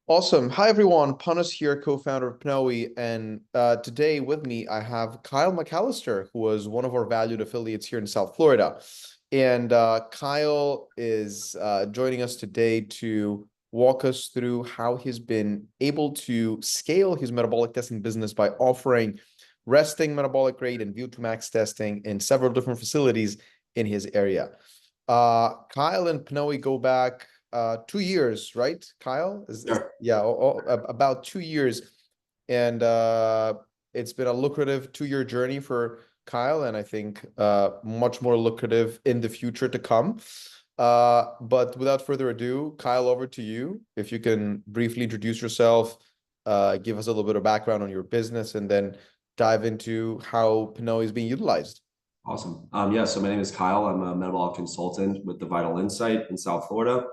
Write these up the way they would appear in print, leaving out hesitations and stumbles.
Awesome. Hi, everyone. Panos here, co-founder of Pnoe. And today with me, I have Kyle McAllister, who was one of our valued affiliates here in South Florida. And Kyle is joining us today to walk us through how he's been able to scale his metabolic testing business by offering resting metabolic rate and VO2 Max testing in several different facilities in his area. Kyle and Pnoe go back 2 years, right, Kyle? Sure. Yeah, about 2 years. And it's been a lucrative 2-year journey for Kyle, and I think much more lucrative in the future to come. But without further ado, Kyle, over to you. If you can briefly introduce yourself, give us a little bit of background on your business, and then dive into how Pnoe is being utilized. Awesome. Yeah, so my name is Kyle. I'm a metabolic consultant with the Vital Insight in South Florida.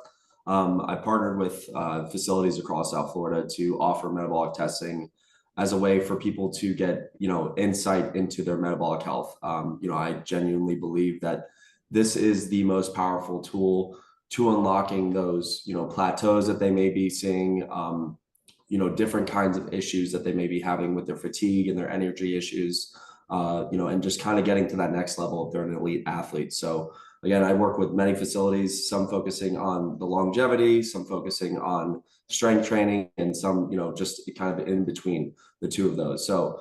I partnered with facilities across South Florida to offer metabolic testing as a way for people to get, insight into their metabolic health. I genuinely believe that this is the most powerful tool to unlocking those, plateaus that they may be seeing, different kinds of issues that they may be having with their fatigue and their energy issues, and just kind of getting to that next level if they're an elite athlete. So again, I work with many facilities, some focusing on the longevity, some focusing on strength training, and some, just kind of in between the two of those. So,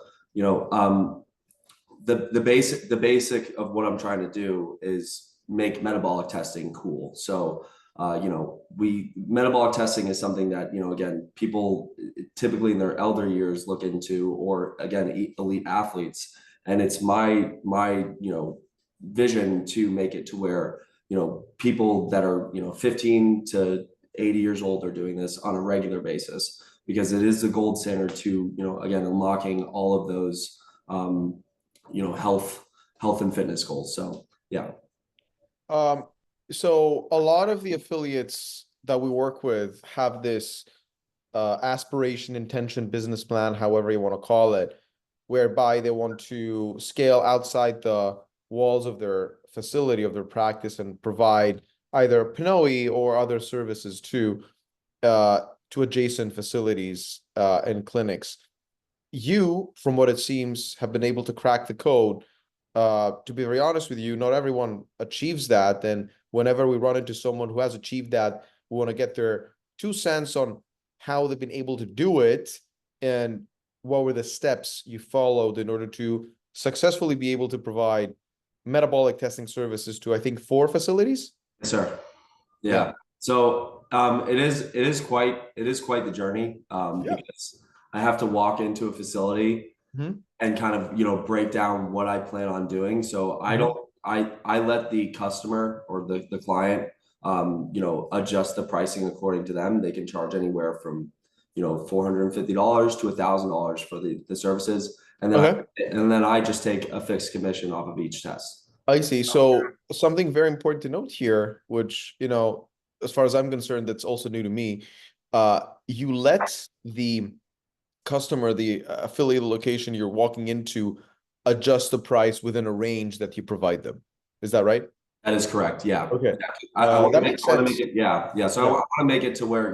the basic of what I'm trying to do is make metabolic testing cool. So, metabolic testing is something that, again, people typically in their elder years look into, or again, elite athletes. And it's my vision to make it to where, people that are, 15 to 80 years old are doing this on a regular basis, because it is the gold standard to, again, unlocking all of those, health and fitness goals. So, yeah. So a lot of the affiliates that we work with have this aspiration, intention, business plan, however you want to call it, whereby they want to scale outside the walls of their facility, of their practice, and provide either Pnoe or other services to adjacent facilities and clinics. You, from what it seems, have been able to crack the code. To be very honest with you, not everyone achieves that. And whenever we run into someone who has achieved that, we want to get their 2 cents on how they've been able to do it and what were the steps you followed in order to successfully be able to provide metabolic testing services to, I think, 4 facilities. Yes, sir. Yeah. So it is quite the journey, because I have to walk into a facility and kind of, break down what I plan on doing. So I let the customer or the client, adjust the pricing according to them. They can charge anywhere from, $450 to $1,000 for the services. And then I just take a fixed commission off of each test. I see. So something very important to note here, which, as far as I'm concerned, that's also new to me. You let the customer, the affiliate location you're walking into, adjust the price within a range that you provide them. Is that right? That is correct. Yeah. Okay. That makes sense. So I want to make it to where,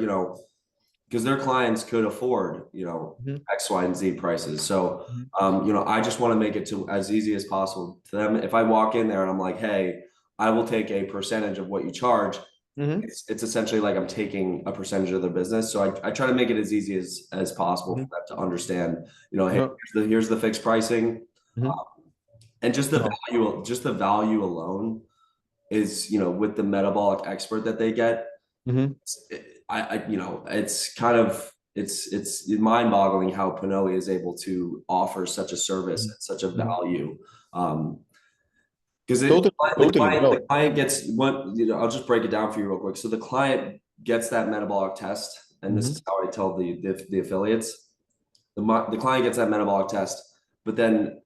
because their clients could afford, X, Y, and Z prices. So, I just want to make it to as easy as possible to them. If I walk in there and I'm like, hey, I will take a percentage of what you charge, it's essentially like I'm taking a percentage of their business. So I try to make it as easy as possible for them to understand, hey, here's the fixed pricing. And just the value alone is, with the metabolic expert that they get. It's kind of, it's mind-boggling how Pnoe is able to offer such a service at such a value. Because the client gets I'll just break it down for you real quick. So the client gets that metabolic test, and this is how I tell the affiliates. The client gets that metabolic test, but then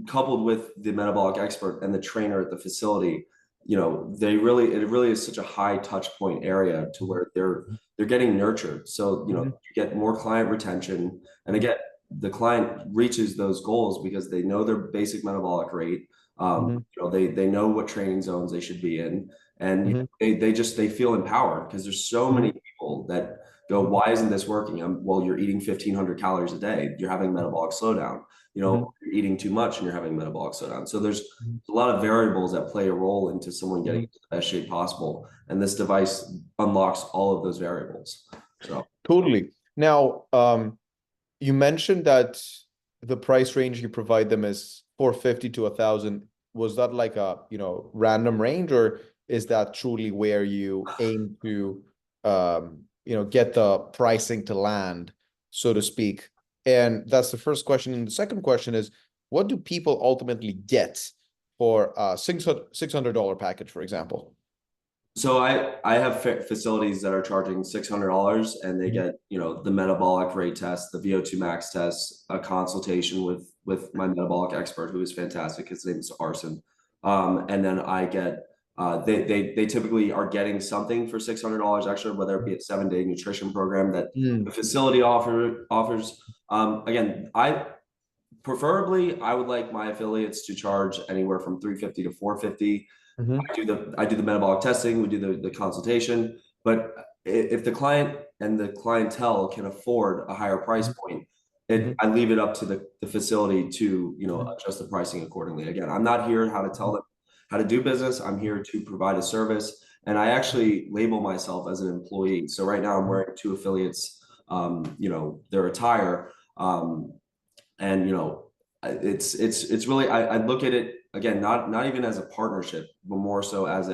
coupled with the metabolic expert and the trainer at the facility, it really is such a high touch point area to where they're getting nurtured. So, you get more client retention, and again, the client reaches those goals because they know their basic metabolic rate. They know what training zones they should be in, and they feel empowered because there's so many people that go, why isn't this working? Well, you're eating 1,500 calories a day. You're having metabolic slowdown. You're eating too much and you're having metabolic slowdown. So there's a lot of variables that play a role into someone getting into the best shape possible. And this device unlocks all of those variables. So Totally. Now, you mentioned that the price range you provide them is 450 to 1,000. Was that like a, random range, or is that truly where you aim to, get the pricing to land, so to speak? And that's the first question. And the second question is, what do people ultimately get for a $600 package, for example? So I have facilities that are charging $600 and they get, the metabolic rate test, the VO2 Max test, a consultation with my metabolic expert, who is fantastic. His name is 𝐒𝐨𝐿. And then I get, they typically are getting something for $600 extra, whether it be a 7-day nutrition program that the facility offers. Again, preferably I would like my affiliates to charge anywhere from $350 to $450. I do the metabolic testing, we do the consultation, but if the client and the clientele can afford a higher price point, I leave it up to the facility to adjust the pricing accordingly. Again, I'm not here how to tell them how to do business. I'm here to provide a service, and I actually label myself as an employee. So right now I'm wearing 2 affiliates, their attire, and it's really, I look at it again, not even as a partnership, but more so as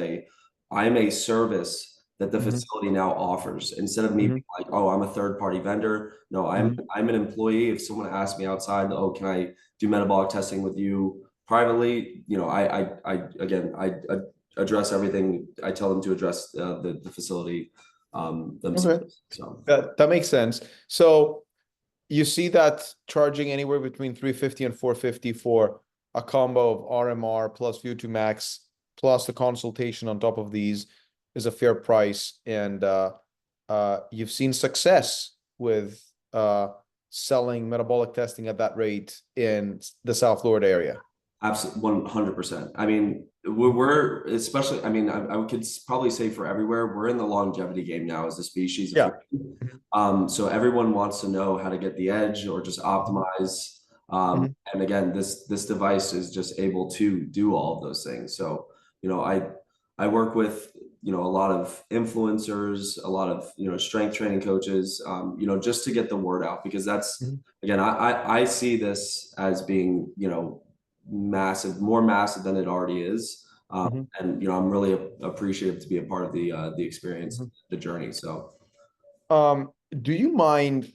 I'm a service that the facility now offers. Instead of me being like, oh, I'm a third-party vendor. No, I'm an employee. If someone asks me outside, oh, can I do metabolic testing with you privately? I address everything. I tell them to address the facility themselves. Okay. So that makes sense. So you see that charging anywhere between 350 and 450 for a combo of RMR plus VO2 Max plus the consultation on top of these is a fair price. And you've seen success with selling metabolic testing at that rate in the South Florida area. Absolutely, 100%. I mean, we're especially, I mean, I could probably say for everywhere, we're in the longevity game now as a species. Yeah. So everyone wants to know how to get the edge or just optimize. And again, this device is just able to do all of those things. So, I work with, a lot of influencers, a lot of, strength training coaches, just to get the word out, because that's, again, I see this as being, massive, more massive than it already is. And, I'm really appreciative to be a part of the experience, the journey. So, do you mind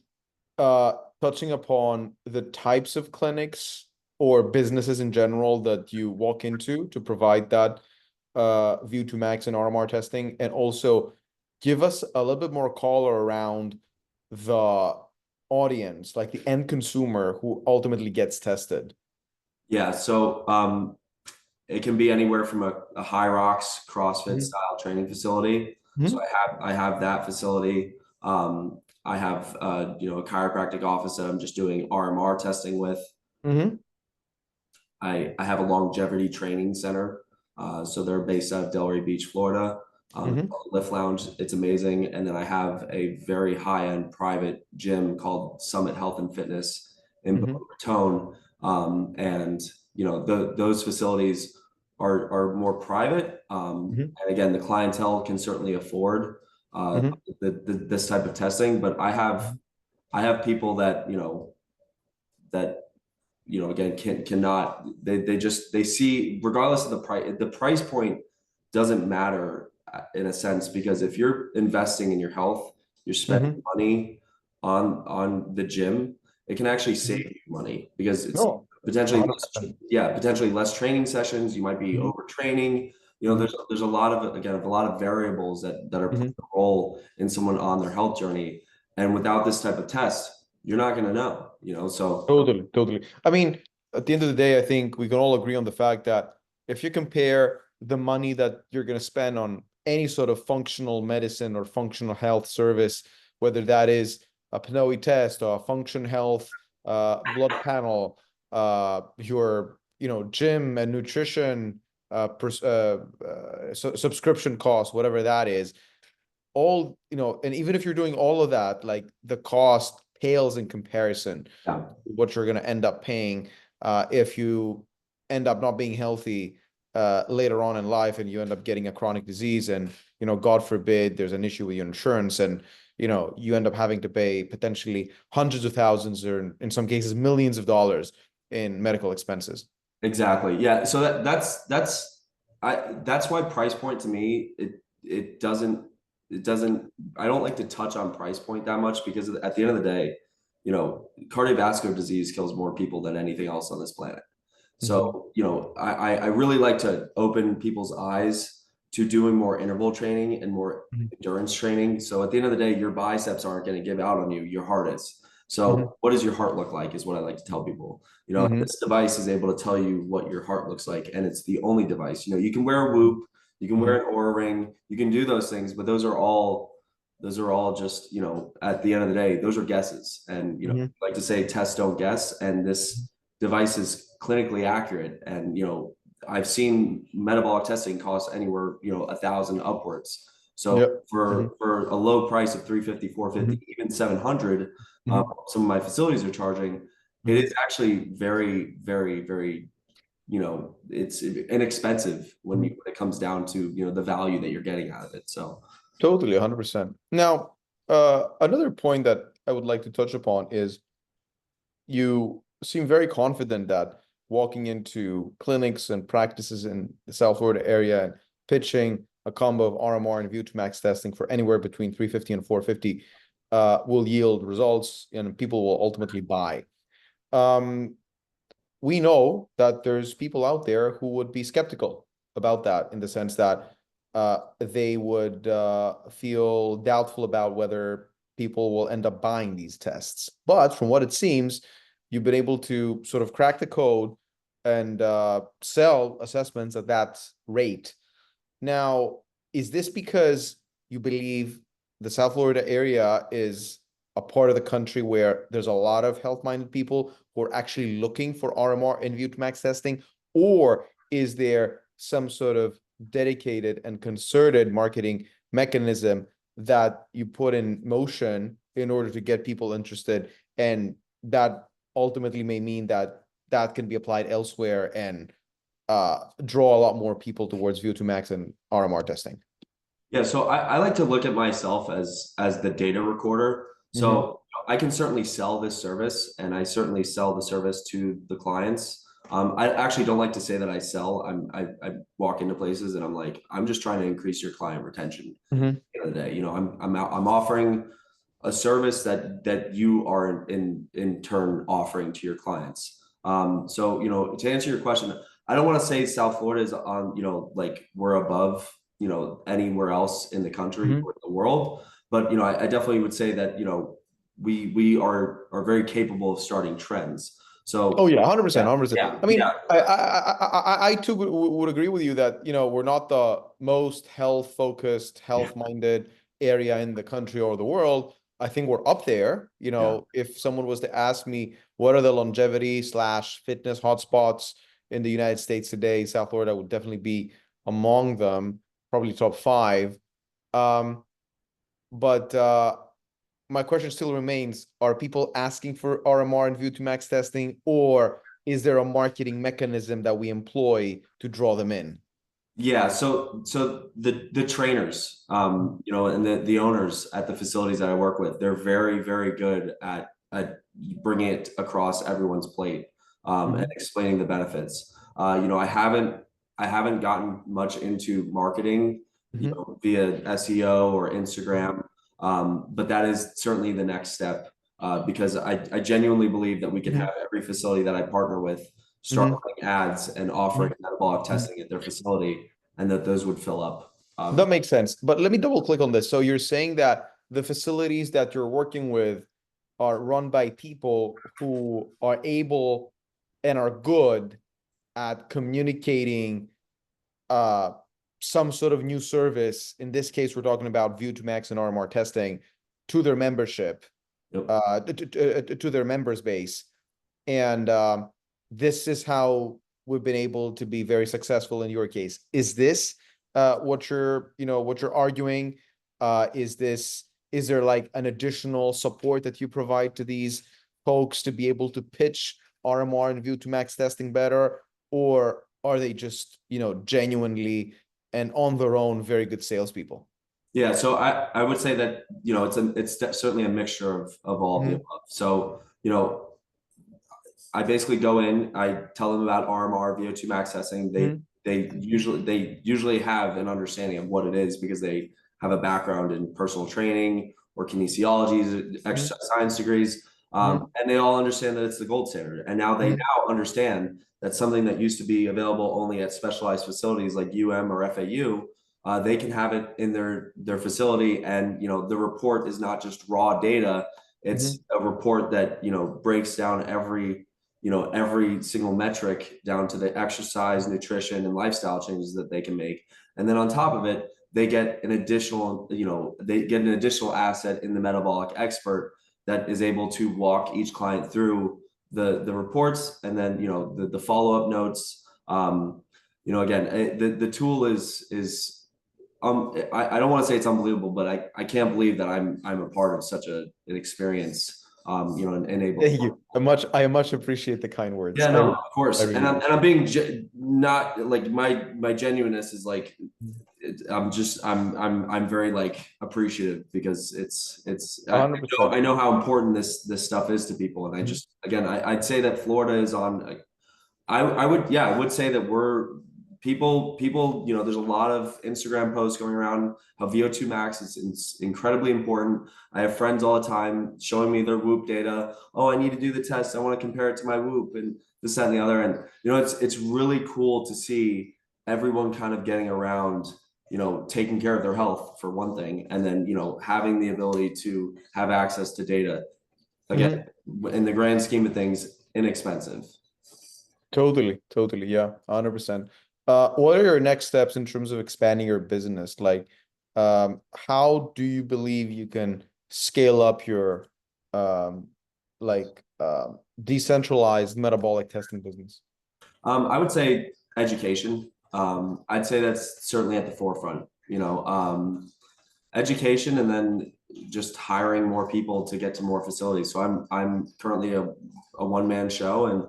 touching upon the types of clinics or businesses in general that you walk into to provide that VO2 Max and RMR testing, and also give us a little bit more color around the audience, like the end consumer who ultimately gets tested? Yeah, so it can be anywhere from a Hyrox CrossFit style training facility. So I have that facility. I have a chiropractic office that I'm just doing RMR testing with. I have a longevity training center. So they're based out of Delray Beach, Florida. Lift Lounge, it's amazing. And then I have a very high-end private gym called Summit Health and Fitness in Boca Raton. And those facilities are more private. And again, the clientele can certainly afford this type of testing. But I have people that again cannot, they see, regardless of the price point doesn't matter in a sense, because if you're investing in your health, you're spending money on the gym, it can actually save you money, because it's potentially less training sessions. You might be overtraining. There's a lot of variables that are playing a role in someone on their health journey, and without this type of test, you're not going to know. So Totally. I mean, at the end of the day, I think we can all agree on the fact that if you compare the money that you're going to spend on any sort of functional medicine or functional health service, whether that is a PNOE test or a function health blood panel, your gym and nutrition subscription cost, whatever that is, all, and even if you're doing all of that, like the cost pales in comparison Yeah. to what you're going to end up paying if you end up not being healthy later on in life, and you end up getting a chronic disease, and God forbid there's an issue with your insurance, and you end up having to pay potentially hundreds of thousands, or in some cases millions of dollars in medical expenses. Exactly. Yeah. So that's why price point to me, it doesn't I don't like to touch on price point that much, because at the end of the day, cardiovascular disease kills more people than anything else on this planet. So, I really like to open people's eyes to doing more interval training and more endurance training. So at the end of the day, your biceps aren't going to give out on you, your heart is. So what does your heart look like is what I like to tell people. This device is able to tell you what your heart looks like, and it's the only device. You can wear a Whoop, you can wear an Oura ring, you can do those things, but those are all just, at the end of the day, those are guesses. And, like to say, test, don't guess. And this device is clinically accurate. And, I've seen metabolic testing cost anywhere, 1,000 upwards. So for a low price of 350, 450, even 700, some of my facilities are charging. It is actually very, very, very, it's inexpensive when it comes down to, the value that you're getting out of it. So totally, 100%. Now, another point that I would like to touch upon is you seem very confident that walking into clinics and practices in the South Florida area and pitching a combo of RMR and VO2 Max testing for anywhere between 350 and 450 will yield results, and people will ultimately buy. We know that there's people out there who would be skeptical about that, in the sense that they would feel doubtful about whether people will end up buying these tests. But from what it seems, you've been able to sort of crack the code and sell assessments at that rate. Now, is this because you believe the South Florida area is a part of the country where there's a lot of health-minded people who are actually looking for RMR and VO2 Max testing? Or is there some sort of dedicated and concerted marketing mechanism that you put in motion in order to get people interested, and that ultimately may mean that that can be applied elsewhere and draw a lot more people towards VO2 Max and RMR testing? Yeah, so I like to look at myself as the data recorder. So I can certainly sell this service, and I certainly sell the service to the clients. I actually don't like to say that I sell. I walk into places and I'm like, I'm just trying to increase your client retention. At the end of the day, I'm offering a service that you are in turn offering to your clients. So to answer your question, I don't want to say South Florida is on, like we're above, anywhere else in the country or the world. But, I definitely would say that, we are very capable of starting trends. So, oh yeah, 100%, 100%. Yeah, I mean, yeah. I too would agree with you that, we're not the most health-focused, health-minded area in the country or the world. I think we're up there. If someone was to ask me what are the longevity/fitness hotspots in the United States today, South Florida would definitely be among them, probably top 5. But my question still remains, are people asking for RMR and VO2 Max testing, or is there a marketing mechanism that we employ to draw them in? Yeah, so the trainers, and the owners at the facilities that I work with, they're very, very good at bringing it across everyone's plate, and explaining the benefits. I haven't gotten much into marketing, via SEO or Instagram, but that is certainly the next step, because I genuinely believe that we can have every facility that I partner with start running ads and offering metabolic testing at their facility, and that those would fill up. That makes sense. But let me double click on this. So you're saying that the facilities that you're working with are run by people who are able and are good at communicating some sort of new service. In this case, we're talking about VO2 Max and RMR testing to their membership, to their members base. And this is how we've been able to be very successful in your case. Is this what you're arguing? Is there like an additional support that you provide to these folks to be able to pitch RMR and VO2 Max testing better, or are they just, genuinely and on their own very good salespeople? Yeah, so I would say that, it's certainly a mixture of all of the above. So, I basically go in, I tell them about RMR, VO2 Max testing. They usually have an understanding of what it is because they have a background in personal training or kinesiology, exercise science degrees. And they all understand that it's the gold standard. And now they now understand that something that used to be available only at specialized facilities like or FAU, they can have it in their facility. And, the report is not just raw data. It's a report that, breaks down every single metric down to the exercise, nutrition, and lifestyle changes that they can make. And then on top of it, they get an additional, asset in the metabolic expert that is able to walk each client through the reports and then, the follow-up notes. Again, the tool is I don't want to say it's unbelievable, but I can't believe that I'm a part of such an experience. And able. Thank you. I much appreciate the kind words. Yeah, no, of course. Really I'm being not like my genuineness is like, I'm very like appreciate because I know how important this stuff is to people. And I just, again, I'd say that Florida is on, I would say that we're people, there's a lot of Instagram posts going around how VO2 Max is incredibly important. I have friends all the time showing me their Whoop data. Oh, I need to do the test. I want to compare it to my Whoop and this, that, and the other. And, it's really cool to see everyone kind of getting around, taking care of their health for one thing. And then, having the ability to have access to data, again, in the grand scheme of things, inexpensive. Totally. Yeah, 100%. What are your next steps in terms of expanding your business? Like, how do you believe you can scale up your decentralized metabolic testing business? I would say education. I'd say that's certainly at the forefront, education, and then just hiring more people to get to more facilities. So I'm currently a one-man show, and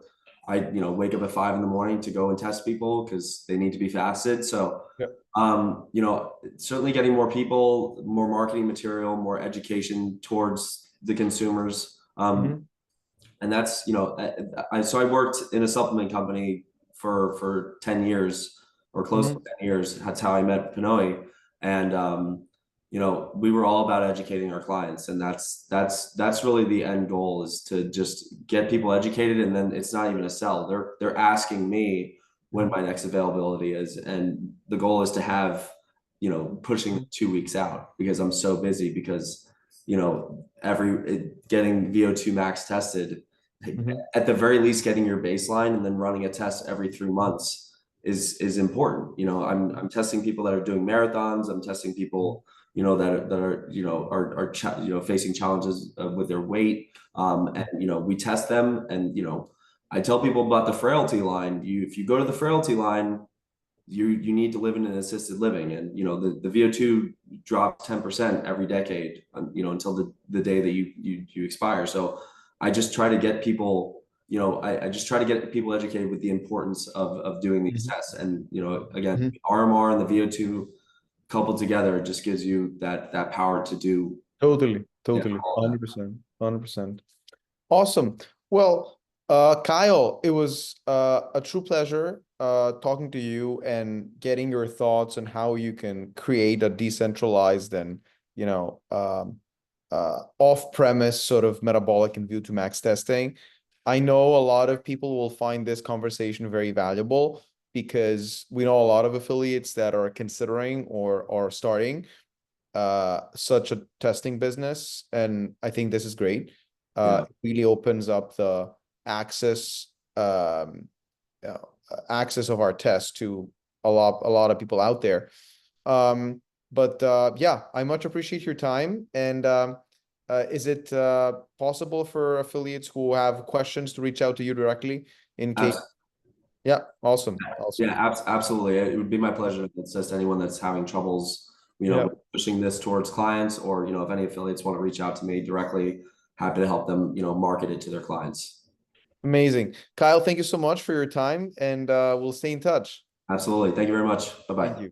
I, wake up at 5 a.m. to go and test people because they need to be fasted. So, certainly getting more people, more marketing material, more education towards the consumers. And that's, I worked in a supplement company for 10 years or close to 10 years. That's how I met Pinoy. And, we were all about educating our clients, and that's really the end goal, is to just get people educated. And then it's not even a sell. They're asking me when my next availability is. And the goal is to have, pushing 2 weeks out because I'm so busy because, getting VO2 Max tested, at the very least, getting your baseline and then running a test every 3 months is important. I'm testing people that are doing marathons. I'm testing people, that are facing challenges with their weight. And, we test them, and, I tell people about the frailty line. If you go to the frailty line, you need to live in an assisted living. And, the VO2 drops 10% every decade, until the day that you expire. So I just try to get people, I just try to get people educated with the importance of doing these tests. And, again, RMR and the VO2 coupled together, it just gives you that power to do. Totally. 100%. Awesome. Well, Kyle, it was a true pleasure talking to you and getting your thoughts on how you can create a decentralized and, off-premise sort of metabolic and VO2 Max testing. I know a lot of people will find this conversation very valuable, because we know a lot of affiliates that are considering or are starting such a testing business. And I think this is great. It really opens up the access of our test to a lot of people out there. Yeah, I much appreciate your time. And is it possible for affiliates who have questions to reach out to you directly in case? Yeah, awesome. Yeah, absolutely. It would be my pleasure if it's just anyone that's having troubles Yeah. pushing this towards clients, or, if any affiliates want to reach out to me directly, happy to help them, market it to their clients. Amazing. Kyle, thank you so much for your time, and we'll stay in touch. Absolutely. Thank you very much. Bye-bye. Thank you.